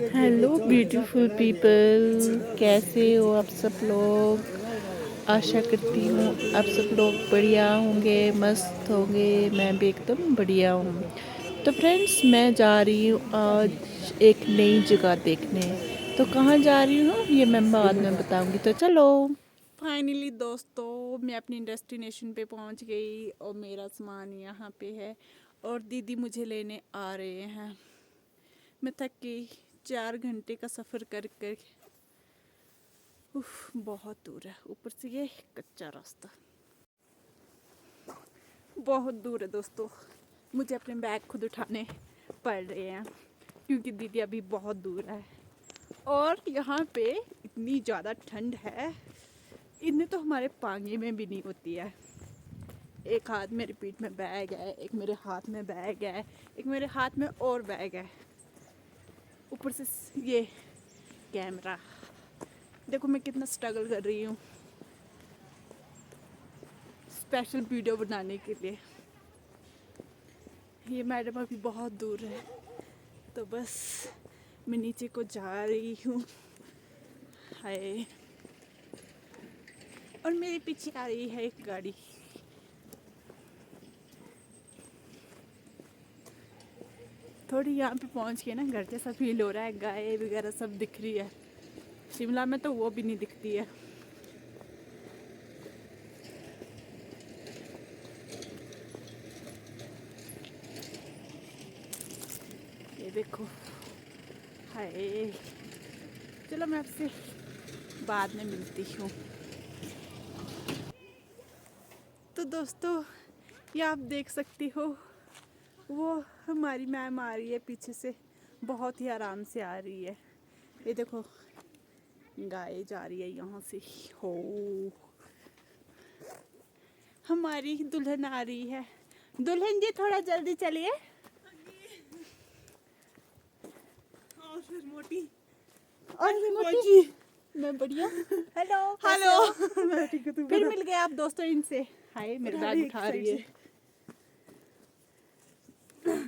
Hello beautiful people, कैसे हो आप सब लोग। आशा करती हूँ आप सब लोग बढ़िया होंगे, मस्त होंगे। मैं भी एकदम बढ़िया हूँ। तो फ्रेंड्स, मैं जा रही हूँ आज एक नई जगह देखने। तो कहाँ जा रही हूँ ये मैं बाद में बताऊँगी, तो चलो। फाइनली दोस्तों, मैं अपनी डेस्टिनेशन पे पहुँच गई और मेरा सामान यहाँ पे है और दीदी मुझे लेने आ रहे हैं। मैं थक गई 4 घंटे का सफ़र कर कर। उफ, बहुत दूर है, ऊपर से ये कच्चा रास्ता बहुत दूर है दोस्तों। मुझे अपने बैग खुद उठाने पड़ रहे हैं क्योंकि दीदी अभी बहुत दूर है और यहाँ पे इतनी ज़्यादा ठंड है, इतनी तो हमारे पांगे में भी नहीं होती है। एक हाथ मेरी पीठ में बैग है, एक मेरे हाथ में बैग है, एक मेरे हाथ में और बैग है, ऊपर से ये कैमरा। देखो मैं कितना स्ट्रगल कर रही हूँ स्पेशल वीडियो बनाने के लिए। ये मैडम अभी बहुत दूर है, तो बस मैं नीचे को जा रही हूँ। हाय, और मेरे पीछे आ रही है एक गाड़ी। थोड़ी यहाँ पे पहुँच के ना घर जैसा फील हो रहा है, गाय वगैरह सब दिख रही है। शिमला में तो वो भी नहीं दिखती है। ये देखो, हाय। चलो मैं आपसे बाद में मिलती हूँ। तो दोस्तों, ये आप देख सकती हो, वो हमारी मैम आ रही है पीछे से, बहुत ही आराम से आ रही है। ये देखो, गाय जा रही है यहाँ से। हो, हमारी दुल्हन आ रही है। दुल्हन जी थोड़ा जल्दी चलिए। मोटी और मोटी, मैं बढ़िया। Hello hello. मैं ठीक हूँ, तू फिर बता। मिल गए आप दोस्तों इनसे। हाय, मेरे उठा बैग रही एक उठा साइड रही है। से।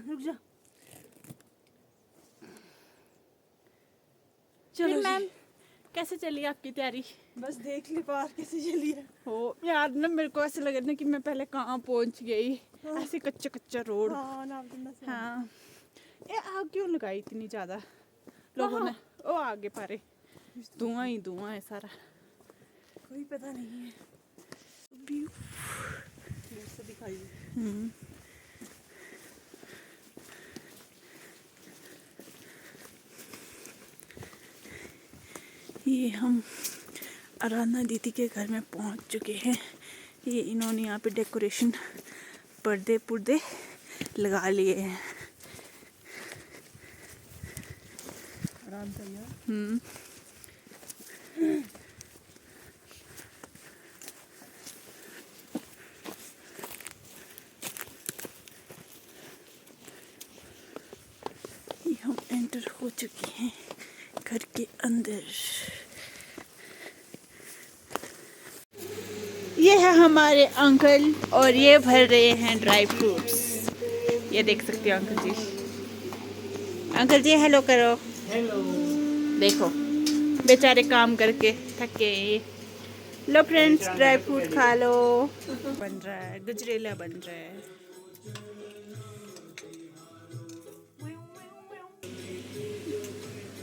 रुक जा। फिर चलो मैम, जी, कैसे चली आपकी तैयारी? बस देख ली पार कैसे चली है। हो यार, ना मेरे को ऐसे लग रहा है कि मैं पहले कहाँ पहुँच गई। ऐसे कच्चा कच्चा रोड। हाँ नाम करना से। हाँ, ये आग क्यों लगाई इतनी ज़्यादा लोगों ने? ओ आगे पारे धुआं ही धुआं है सारा। कोई पता नहीं है। व्यू। दूर से दिखाई दे। ये हम आराधना दीदी के घर में पहुंच चुके हैं। ये इन्होंने यहाँ पे डेकोरेशन पर्दे पुर्दे लगा लिए हैं। आराम से यार। ये हम एंटर हो चुके हैं घर के अंदर। ये है हमारे अंकल और ये भर रहे हैं ड्राई फ्रूट्स। ये देख सकते हो अंकल जी। अंकल जी हेलो करो। हेलो। देखो, बेचारे काम करके थके। लो फ्रेंड्स, ड्राई फ्रूट खा लो। बन रहा है, गजरेला बन रहा है।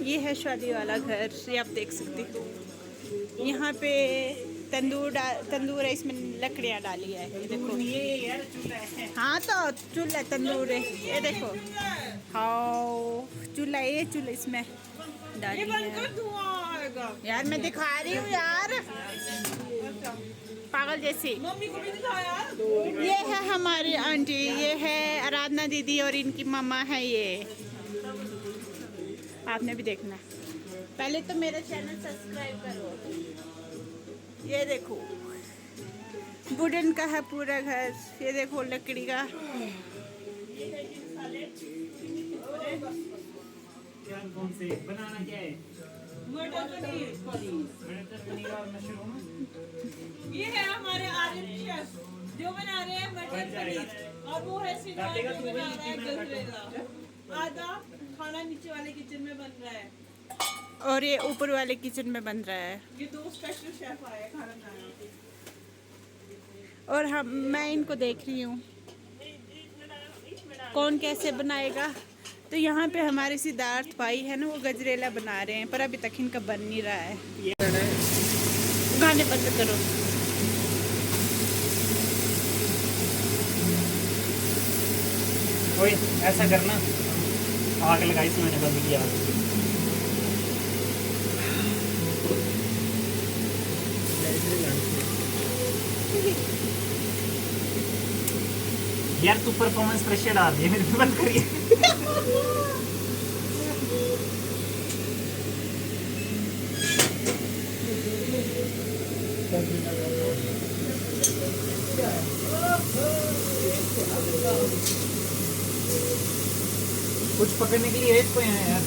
ये है शादी वाला घर, ये आप देख सकते हो। यहाँ पे तंदूर है, इसमें लकड़ियाँ डाली है। ये देखो, ये यार चूल्हा है। हाँ तो चूल्हा तंदूर है। ये देखो, हाँ चूल्हा, ये चूल्हा इसमें डाली है। धुआं आएगा। यार मैं दिखा रही हूँ यार, पागल जैसी। मम्मी को भी दिखा यार। ये है हमारी आंटी, ये है आराधना दीदी और इनकी मम्मा है। ये आपने भी देखना। पहले तो मेरा चैनल सब्सक्राइब करो। ये देखो, वुडन का है पूरा घर। ये देखो, लकड़ी का। कौन से बनाना क्या है? मटर पनीर और मशरूम। ये है हमारे आर्यन शेफ जो बना रहे हैं मटर पनीर, और वो है सिद्धार्थ जो बना रहा है गजरेला। आधा खाना नीचे वाले किचन में बन रहा है। और ये ऊपर वाले किचन में बन रहा है। ये 2 स्पेशल शेफ आए खाना बनाने। और मैं इनको देख रही हूँ कौन कैसे बनाएगा। तो यहाँ पे हमारे सिद्धार्थ भाई है ना, वो गजरेला बना रहे हैं, पर अभी तक इनका बन नहीं रहा है। गाने बंद करो। ओए ऐसा करना, आग लगाई थी मैंने, बंद किया। यार तू परफॉर्मेंस प्रेशर डाल दिया मेरे पे, बंद करिए। कुछ पकड़ने के लिए इसको यहाँ यार।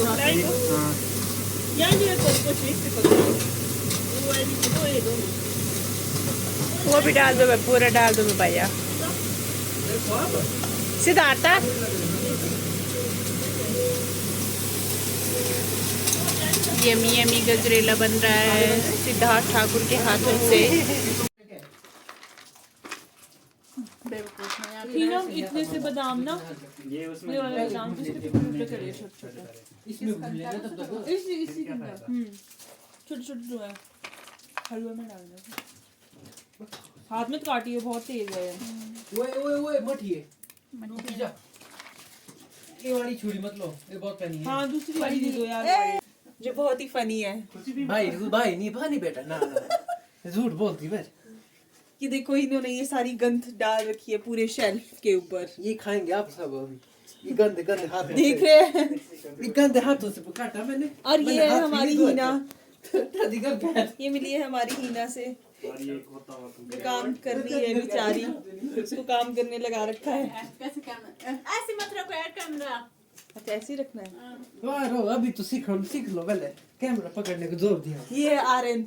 हाँ यार ये कुछ इस पे वो भी डाल दो, पूरा डाल दो भैया। सिद्धार्थ यमी यमी गजरेला बन रहा है सिद्धार्थ ठाकुर के हाथों से। ना इतने से बादाम ना, ये उसमें ये वाला बादाम जिसके टुकड़े करे छोटे-छोटे, इसमें भून लेना तब तक। इसी के अंदर छोटे-छोटे जो है हलवे में डालना। हाथ में काटिए, बहुत तेज है। ओए मठिए रुक जा, ये वाली छुरी मत लो, ये बहुत पैनी है। हाँ दूसरी वाली दे दो यार, जो बहुत ही फनी है। भाई नहीं बेटा, ना झूठ बोलती मैं। कि देखो इन्होंने ये सारी गंद डाल रखी है पूरे शेल्फ के ऊपर। ये खाएंगे आप सब अभी। ये गंदे हाथ देख रहे हैं। ये गंदे हाथों से काटा मैंने। और ये है हमारी हीना, हीना, ये मिली है हमारी हीना से। जो काम कर रही है बेचारी, उसको काम करने लगा रखा है। ऐसे मत रखो यार कैमरा। अच्छा ऐसे ही रखना है। वाह अभी तो सीख लो पहले कैमरा पकड़ने को जोर दिया। ये आर्यन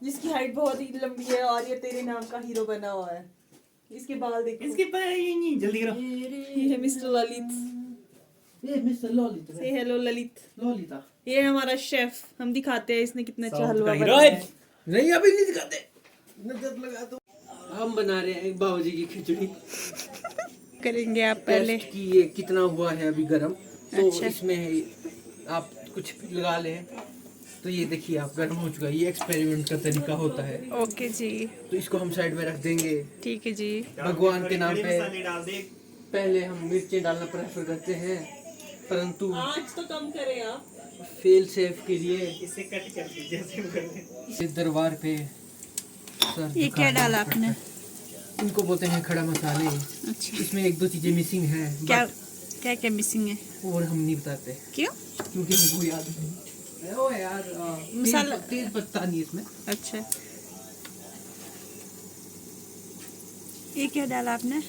जिसकी हाइट बहुत ही लंबी है और ये तेरे नाम का हीरो बना हुआ है। इसके बाल देखो। इसके पर ये नहीं, जल्दी करो। ये है मिस्टर ललित। ये मिस्टर ललित से हेलो ललित। ललिता। ये है हमारा शेफ, हम दिखाते हैं इसने कितना अच्छा हलवा का बनाया है। नहीं अभी नहीं दिखाते, नजर लगा दो। हम बना रहे हैं बाबूजी की खिचड़ी। करेंगे आप पहले कि ये कितना हुआ है अभी गरम, तो अच्छा। इसमें आप कुछ लगा लें। तो ये देखिए आप गर्म हो चुका है, ये एक्सपेरिमेंट का तरीका होता है। ओके जी, तो इसको हम साइड में रख देंगे। ठीक है जी। भगवान के नाम पे मसाले डाल दे। पहले हम मिर्चें डालना प्रेफर करते हैं, परंतु आज तो कम करें आप। फेल सेफ के लिए इसे कट कर दीजिए जैसे वो कर दे। इस दरबार पे सर ये क्या डाला आपने? इनको बोलते हैं खड़ा मसाले। अच्छा, इसमें 1-2 चीजें मिसिंग है, क्या क्या क्या मिसिंग है? और हम नहीं बताते क्यों? क्योंकि हमको याद नहीं। ओ यार मसाला तेज पत्ता नहीं इसमें। अच्छा, ये क्या डाला आपने?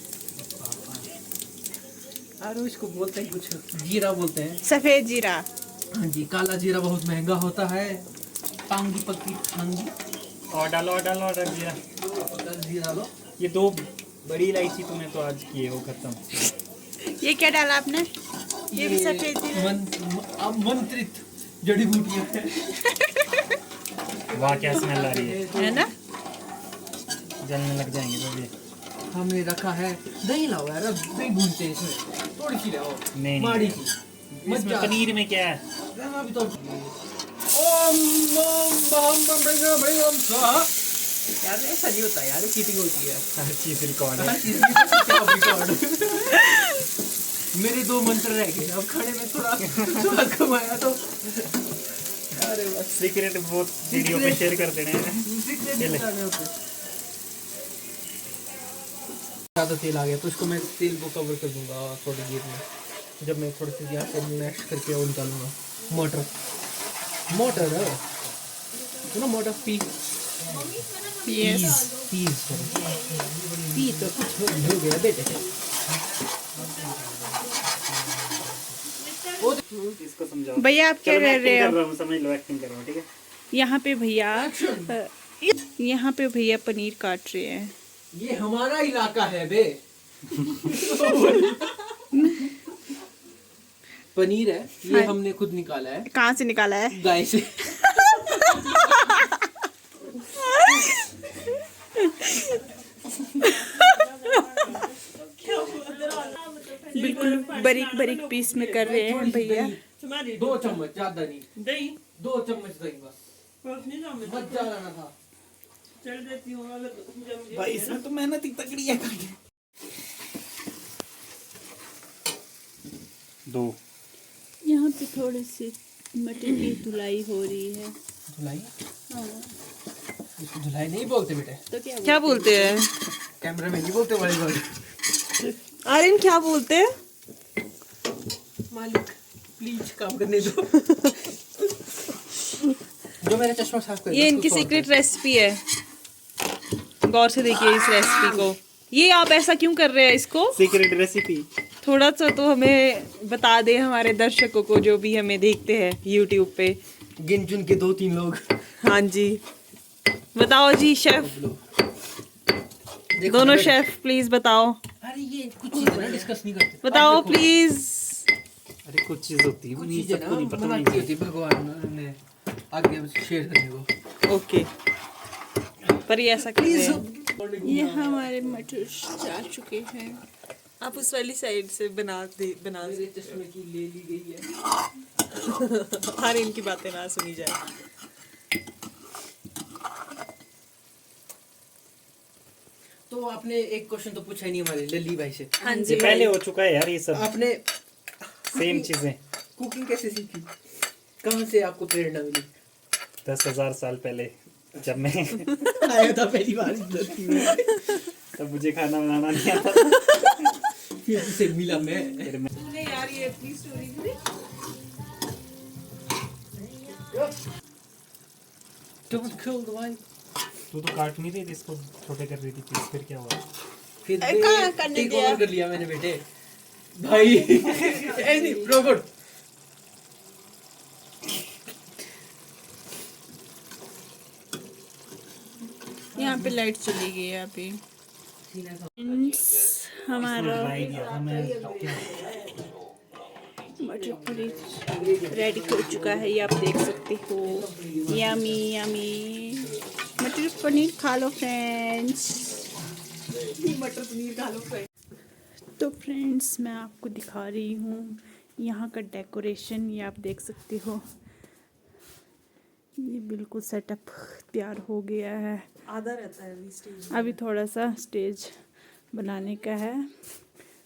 और इसको बोलते हैं कुछ जीरा बोलते हैं। सफेद जीरा। हाँ जी, काला जीरा बहुत महंगा होता है। पांगी पक्की पांगी और डालो जीरा। जीरा लो। ये 2 बड़ी इलायची तूने तो आज किए हो खत्म। ये क्या डाला आपने? ये भी सफेद जीरा। मंत्रित जड़ी बूटियां है। वाह क्या स्मेल आ रही है, है ना? जलने लग जाएंगे तो ये। हमने रखा है दही लाओ यार, अब दही भूनते हैं इसमें, थोड़ी सी लाओ नहीं माड़ी नहीं, सी। इसमें पनीर में क्या है? अभी तो ओम नम बम स्वाहा। यार ऐसा नहीं होता यार, चीटिंग होती है। हर चीज रिकॉर्ड हर है। चीज़ की रिकॉर्ड। मेरे 2 मंत्र रह गए, अब खाने में थोड़ा कमाया तो। अरे बस सीक्रेट बहुत वीडियो पे शेयर कर देने हैं। ज़्यादा तेल आ गया तो इसको मैं तेल को कवर कर दूंगा थोड़ी देर में, जब मैं थोड़े से यहाँ से मैश करके और निकालूंगा। मोटर है सुनो, मोटर पी यस। पी तो कुछ हो गया बेटे। इसको समझाओ भैया आप क्या चलो, मैं कर रहे acting कर हो? रहा हूँ, समझ लो एक्टिंग कर रहा हूँ, ठीक है। यहाँ पे भैया यहाँ पे भैया पनीर काट रहे हैं। ये हमारा इलाका है बे। पनीर है ये हमने खुद निकाला है। कहाँ से निकाला है? गाय से। बिल्कुल बारीक बारीक पीस में कर रहे हैं भैया। 2 चम्मच, ज्यादा नहीं, दही 2 चम्मच दही बस, बस नहीं ना मैं मत ज्यादा ना था। चल देती हूँ अगर जब मुझे भाई इसमें तो मेहनत ही तगड़ी है। 2 यहाँ पे थोड़ी सी मटर की धुलाई हो रही है। धुलाई? इसको धुलाई नहीं बोलते बेटे, तो क्या बोलते हैं? कैमरा में नहीं बोलते बड़े बड़े। आर्यन क्या बोलते हैं? मालिक प्लीज काम करने दो। जो मेरा चश्मा साफ कर। ये इनकी सीक्रेट रेसिपी है, गौर से देखिए इस रेसिपी को। ये आप ऐसा क्यों कर रहे हैं इसको? Secret recipe. थोड़ा सा तो हमें बता दे हमारे दर्शकों को जो भी हमें देखते हैं YouTube पे। गिन चुन के 2-3 लोग। हाँ जी, बताओ जी शेफ, दोनों शेफ प्लीज बताओ। अरे ये कुछ चीजें ना डिस्कस नहीं करते। बताओ प्लीज। अरे कुछ चीज होती है, कुछ नहीं चीजें सबको नहीं पता मना नहीं की होती भगवान ने आगे शेयर करने को। ओके, पर ये ऐसा कर रहे हैं। ये हमारे मटर जा चुके हैं। आप उस वाली साइड से बना दे। मेरे चश्मे की ले ली गई है। हर इनकी बातें ना सुनी जाए। तो आपने एक क्वेश्चन तो पूछा ही नहीं हमारे लल्ली भाई से। हाँ ये जी पहले हो चुका है यार, ये सब आपने सेम चीजें। कुकिंग कैसे सीखी? कहाँ से आपको प्रेरणा मिली? 10,000 साल पहले जब मैं आया था पहली बार इस धरती में, तब मुझे खाना बनाना नहीं आता। फिर उसे मिला मैं। फिर मैं तूने यार ये अपनी स्टोरी सुनी? Don't kill the wine. तू तो काट नहीं रही थी इसको, छोटे कर रही थी पीस, फिर क्या हुआ? फिर कहाँ करने टेक दिया? ओवर कर लिया मैंने बेटे। भाई ऐसी रोबोट। यहाँ पे लाइट चली गई है अभी। हमारा बनाई दिया था मैं। मटर पनीर रेडी हो चुका है, ये आप देख सकते हो। यमी यमी मटर पनीर खा लो फ्रेंड्स। मटर पनीर खा लो फ्रेंड्स। तो फ्रेंड्स मैं आपको दिखा रही हूँ यहाँ का डेकोरेशन, ये आप देख सकते हो। ये बिल्कुल सेटअप तैयार हो गया है। आधा रहता है अभी स्टेज। अभी थोड़ा सा स्टेज बनाने का है,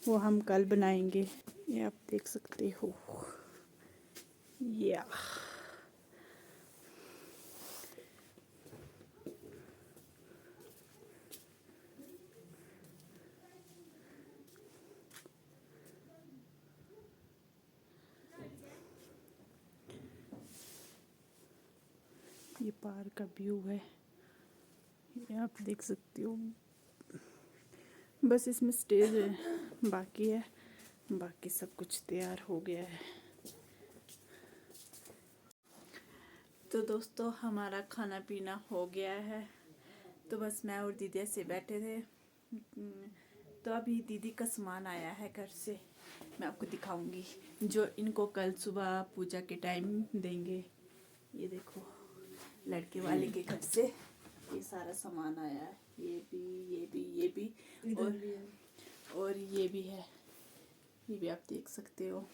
वो हम कल बनाएंगे। ये आप देख सकते हो। या ये पार का व्यू है, ये आप देख सकते हो। बस इसमें स्टेज है बाकी है, बाकी सब कुछ तैयार हो गया है। तो दोस्तों हमारा खाना पीना हो गया है, तो बस मैं और दीदी ऐसे बैठे थे। तो अभी दीदी का सामान आया है घर से, मैं आपको दिखाऊंगी, जो इनको कल सुबह पूजा के टाइम देंगे। ये देखो लड़के वाले के घर से ये सारा सामान आया है, ये भी और ये भी है, ये भी आप देख सकते हो।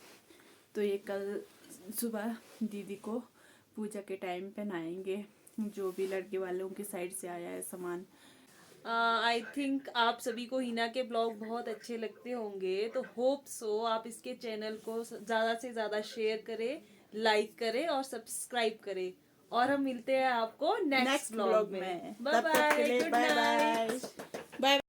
तो ये कल सुबह दीदी को पूजा के टाइम पहनाएंगे, जो भी लड़के वालों की साइड से आया है सामान। आई थिंक आप सभी को हिना के ब्लॉग बहुत अच्छे लगते होंगे, तो होप सो आप इसके चैनल को ज़्यादा से ज़्यादा शेयर करें, लाइक करें और सब्सक्राइब करें। और हम मिलते हैं आपको नेक्स्ट ब्लॉग में। Bye bye, good night.